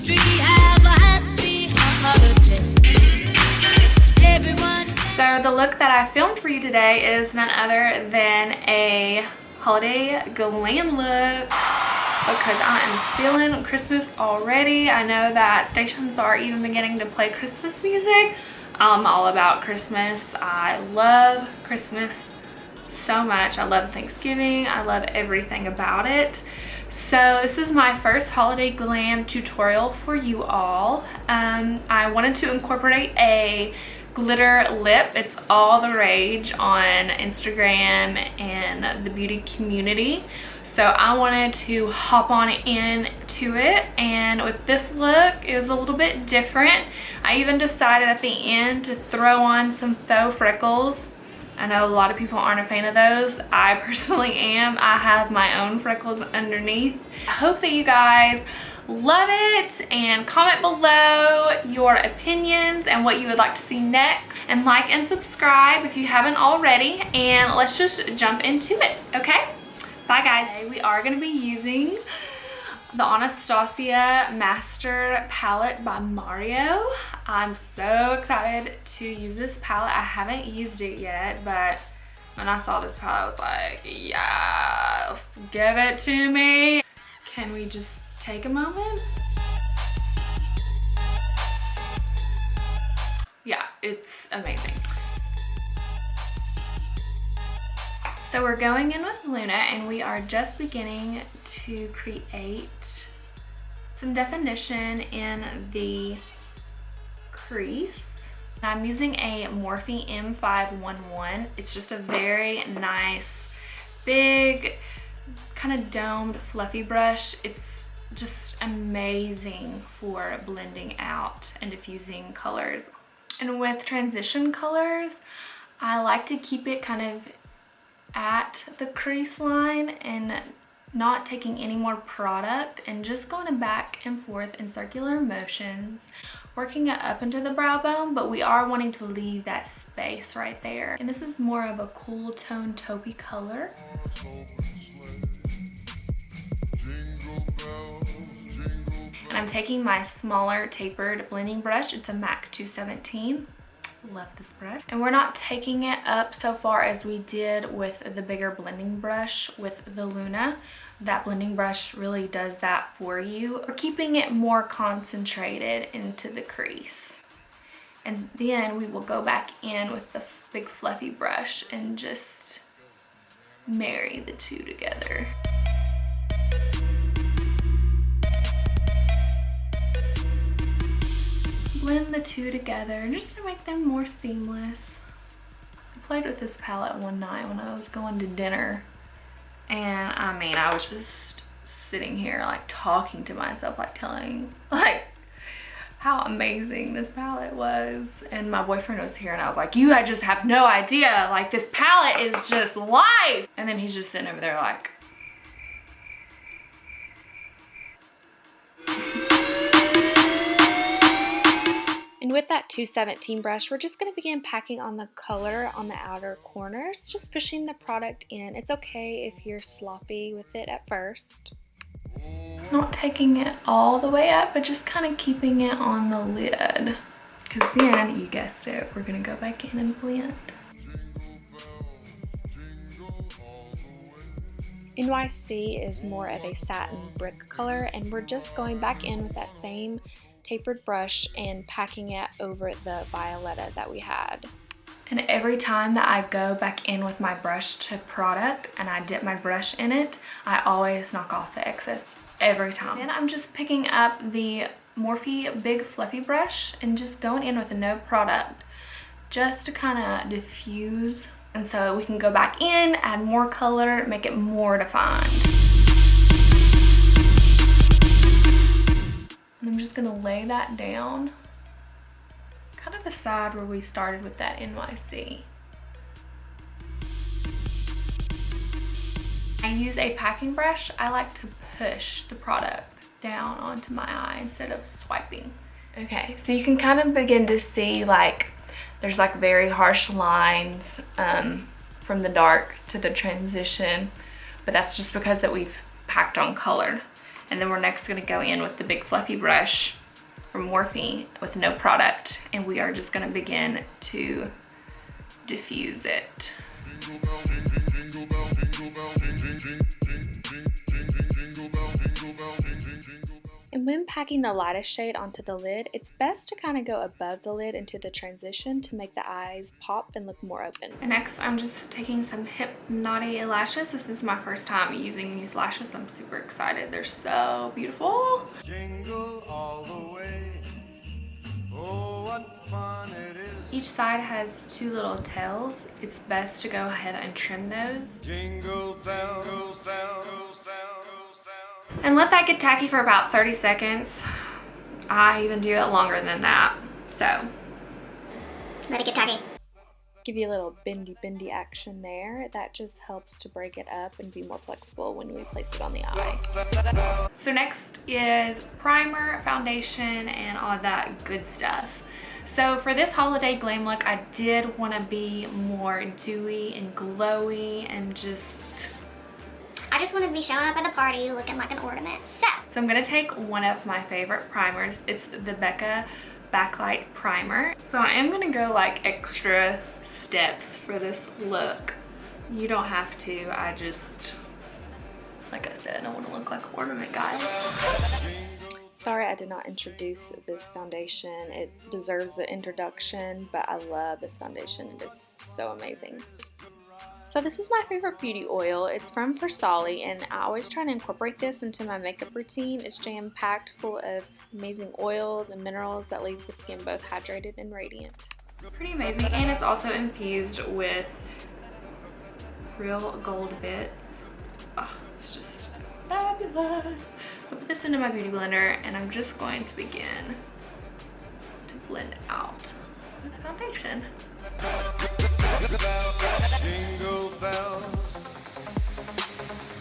street. Have a happy holiday. Everyone. So the look that I filmed for you today is none other than a holiday glam look because I am feeling Christmas already. I know that stations are even beginning to play Christmas music. I'm all about Christmas. I love Christmas so much. I love Thanksgiving. I love everything about it. So this is my first holiday glam tutorial for you all. I wanted to incorporate a glitter lip. It's all the rage on Instagram and the beauty community. So I wanted to hop on into it, and with this look it was a little bit different. I even decided at the end to throw on some faux freckles. I know a lot of people aren't a fan of those. I personally am. I have my own freckles underneath. I hope that you guys love it, and comment below your opinions and what you would like to see next, and like and subscribe if you haven't already, and let's just jump into it. Okay, bye guys. We are going to be using the Anastasia Master palette by Mario. I'm so excited to use this palette. I haven't used it yet, but when I saw this palette I was like, yes, give it to me. Can we just take a moment? Yeah, it's amazing. So we're going in with LULA, and we are just beginning to create some definition in the crease. I'm using a Morphe M511. It's just a very nice, big, kind of domed, fluffy brush. It's just amazing for blending out and diffusing colors. And with transition colors, I like to keep it kind of at the crease line and not taking any more product, and just going back and forth in circular motions, working it up into the brow bone, but we are wanting to leave that space right there. And this is more of a cool tone taupey color. And I'm taking my smaller tapered blending brush. It's a MAC 217. Love this brush. And we're not taking it up so far as we did with the bigger blending brush with the LULA. That blending brush really does that for you. We're keeping it more concentrated into the crease. And then we will go back in with the big fluffy brush and just marry the two together. Blend the two together just to make them more seamless. I played with this palette one night when I was going to dinner, and I mean, I was just sitting here like talking to myself, like telling like how amazing this palette was. And my boyfriend was here and I was like, you just have no idea, like this palette is just life. And then he's just sitting over there like, and with that 217 brush, we're just going to begin packing on the color on the outer corners, just pushing the product in. It's okay if you're sloppy with it at first. not taking it all the way up, but just kind of keeping it on the lid. Because then, you guessed it, we're going to go back in and blend. NYC is more of a satin brick color, and we're just going back in with that same tapered brush and packing it over the violetta that we had. And every time that I go back in with my brush to product and I dip my brush in it, I always knock off the excess every time. Then I'm just picking up the Morphe big fluffy brush and just going in with no product just to kind of diffuse, and so we can go back in, add more color, make it more defined. And I'm just gonna lay that down kind of beside where we started with that NYC. I use a packing brush. I like to push the product down onto my eye instead of swiping. Okay, so you can kind of begin to see like there's like very harsh lines from the dark to the transition, but that's just because that we've packed on color. And then we're next gonna go in with the big fluffy brush from Morphe with no product, and we are just gonna begin to diffuse it. And when packing the lightest shade onto the lid, it's best to kind of go above the lid into the transition to make the eyes pop and look more open. And next, I'm just taking some Hypnotic lashes. This is my first time using these lashes. I'm super excited. They're so beautiful. Jingle all the way. Oh, what fun it is. Each side has 2 little tails. It's best to go ahead and trim those. Jingle bells, bells, bells, bells, bells. And let that get tacky for about 30 seconds. I even do it longer than that. So, Let it get tacky. Give you a little bendy action there. That just helps to break it up and be more flexible when we place it on the eye. So next is primer, foundation, and all that good stuff. So for this holiday glam look, I did want to be more dewy and glowy and I just want to be showing up at the party looking like an ornament. So I'm going to take one of my favorite primers. It's the Vaca Backlight Primer. So I am going to go like extra steps for this look. You don't have to. I just, like I said, I want to look like an ornament, guys. Sorry I did not introduce this foundation. It deserves an introduction, but I love this foundation. It is so amazing. So this is my favorite beauty oil. It's from Versali, and I always try to incorporate this into my makeup routine. It's jam-packed full of amazing oils and minerals that leave the skin both hydrated and radiant. Pretty amazing, and it's also infused with real gold bits. Oh, it's just fabulous. So put this into my beauty blender, and I'm just going to begin to blend out the foundation. Jingle bells.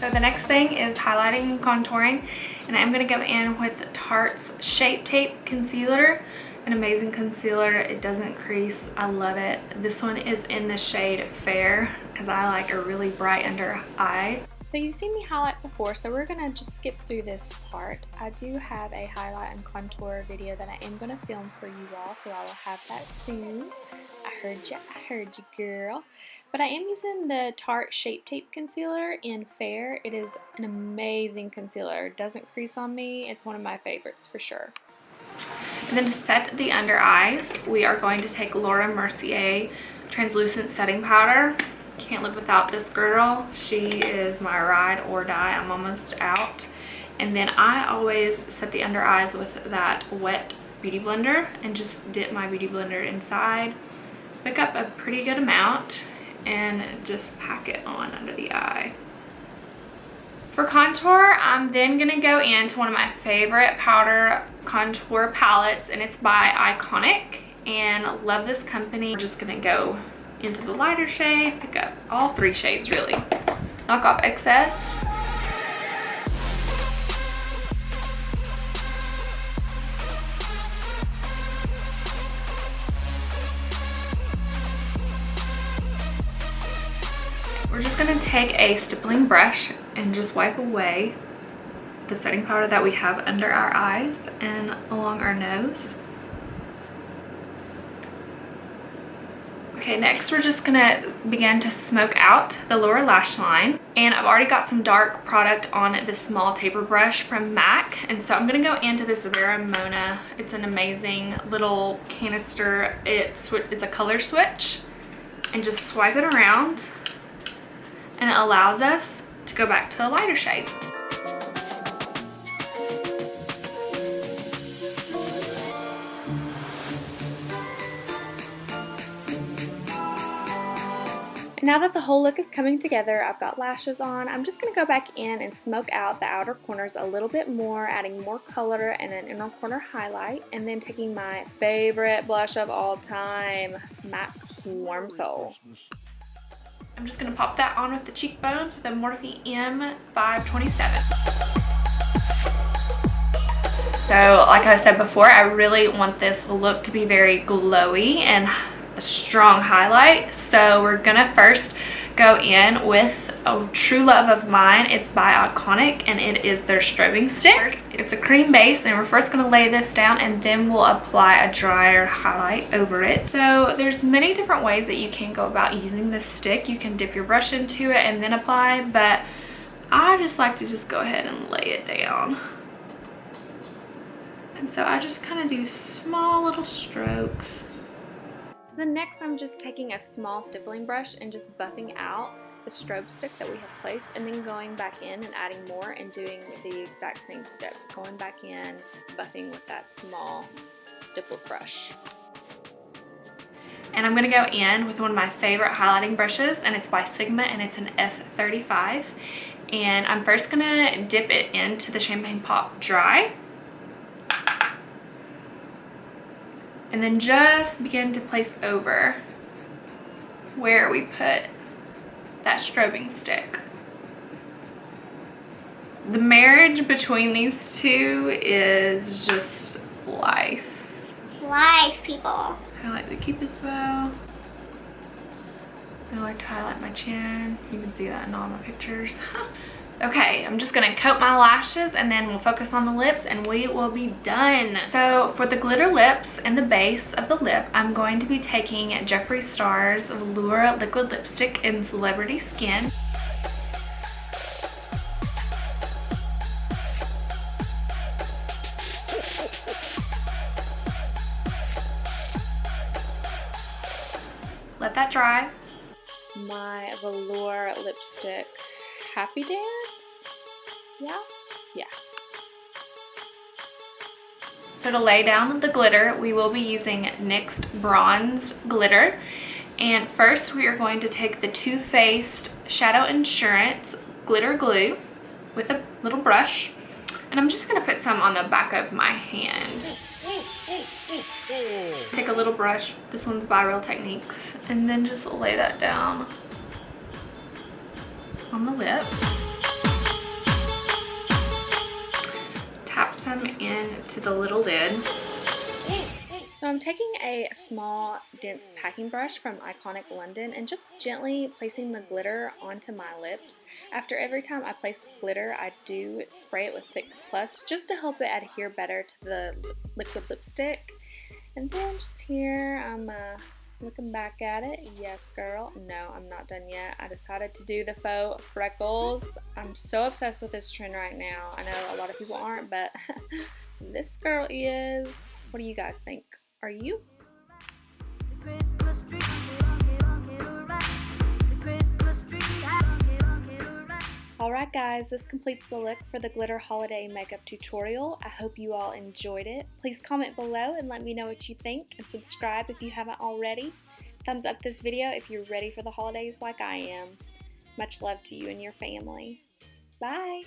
So the next thing is highlighting and contouring, and I'm going to go in with Tarte's Shape Tape Concealer. An amazing concealer. It doesn't crease. I love it. This one is in the shade Fair because I like a really bright under eye. So you've seen me highlight before, so we're going to just skip through this part. I do have a highlight and contour video that I am going to film for you all, so I will have that soon. I heard you, girl. But I am using the Tarte Shape Tape Concealer in Fair. It is an amazing concealer. It doesn't crease on me. It's one of my favorites for sure. And then to set the under eyes, we are going to take Laura Mercier Translucent Setting Powder. Can't live without this girl. She is my ride or die. I'm almost out. And then I always set the under eyes with that wet beauty blender and just dip my beauty blender inside. Pick up a pretty good amount and just pack it on under the eye. For contour, I'm then going to go into one of my favorite powder contour palettes, and it's by Iconic, and love this company. We're just going to go into the lighter shade, pick up all 3 shades really, knock off excess. We're just going to take a stippling brush and just wipe away the setting powder that we have under our eyes and along our nose. Okay, next we're just gonna begin to smoke out the lower lash line, and I've already got some dark product on this small taper brush from MAC, and so I'm gonna go into this Vera Mona. It's an amazing little canister. It's a color switch, and just swipe it around, and it allows us to go back to a lighter shade. Now that the whole look is coming together, I've got lashes on. I'm just going to go back in and smoke out the outer corners a little bit more, adding more color and an inner corner highlight, and then taking my favorite blush of all time, MAC Warm Soul. I'm just going to pop that on with the cheekbones with a Morphe M527. So like I said before, I really want this look to be very glowy and a strong highlight. So we're gonna first go in with a true love of mine. It's by Iconic, and it is their strobing stick. It's a cream base, and we're first going to lay this down, and then we'll apply a drier highlight over it. So there's many different ways that you can go about using this stick. You can dip your brush into it and then apply, but I just like to just go ahead and lay it down. And so I just kind of do small little strokes. So then next I'm just taking a small stippling brush and just buffing out the strobe stick that we have placed, and then going back in and adding more and doing the exact same steps. Going back in, buffing with that small stippled brush. And I'm going to go in with one of my favorite highlighting brushes, and it's by Sigma, and it's an F35. And I'm first going to dip it into the Champagne Pop Dry. And then just begin to place over where we put that strobing stick. The marriage between these two is just life. Life, people. I like the Cupid's bow. I like to highlight my chin. You can see that in all my pictures. Okay, I'm just gonna coat my lashes, and then we'll focus on the lips, and we will be done. So for the glitter lips and the base of the lip, I'm going to be taking Jeffree Star's Velour Liquid Lipstick in Celebrity Skin. Let that dry. My Velour lipstick Happy Dance? Yeah? Yeah. So to lay down the glitter, we will be using NYX Bronzed Glitter. And first we are going to take the Too Faced Shadow Insurance Glitter Glue with a little brush. And I'm just going to put some on the back of my hand. Take a little brush, this one's by Real Techniques, and then just lay that down on the lip. Tap some into the little lid. So I'm taking a small dense packing brush from Iconic London and just gently placing the glitter onto my lips. After every time I place glitter, I do spray it with Fix Plus just to help it adhere better to the liquid lipstick. And then just here, I'm looking back at it. Yes, girl. No, I'm not done yet. I decided to do the faux freckles. I'm so obsessed with this trend right now. I know a lot of people aren't, but this girl is. What do you guys think? Are you? Alright guys, this completes the look for the glitter holiday makeup tutorial. I hope you all enjoyed it. Please comment below and let me know what you think, and subscribe if you haven't already. Thumbs up this video if you're ready for the holidays like I am. Much love to you and your family. Bye!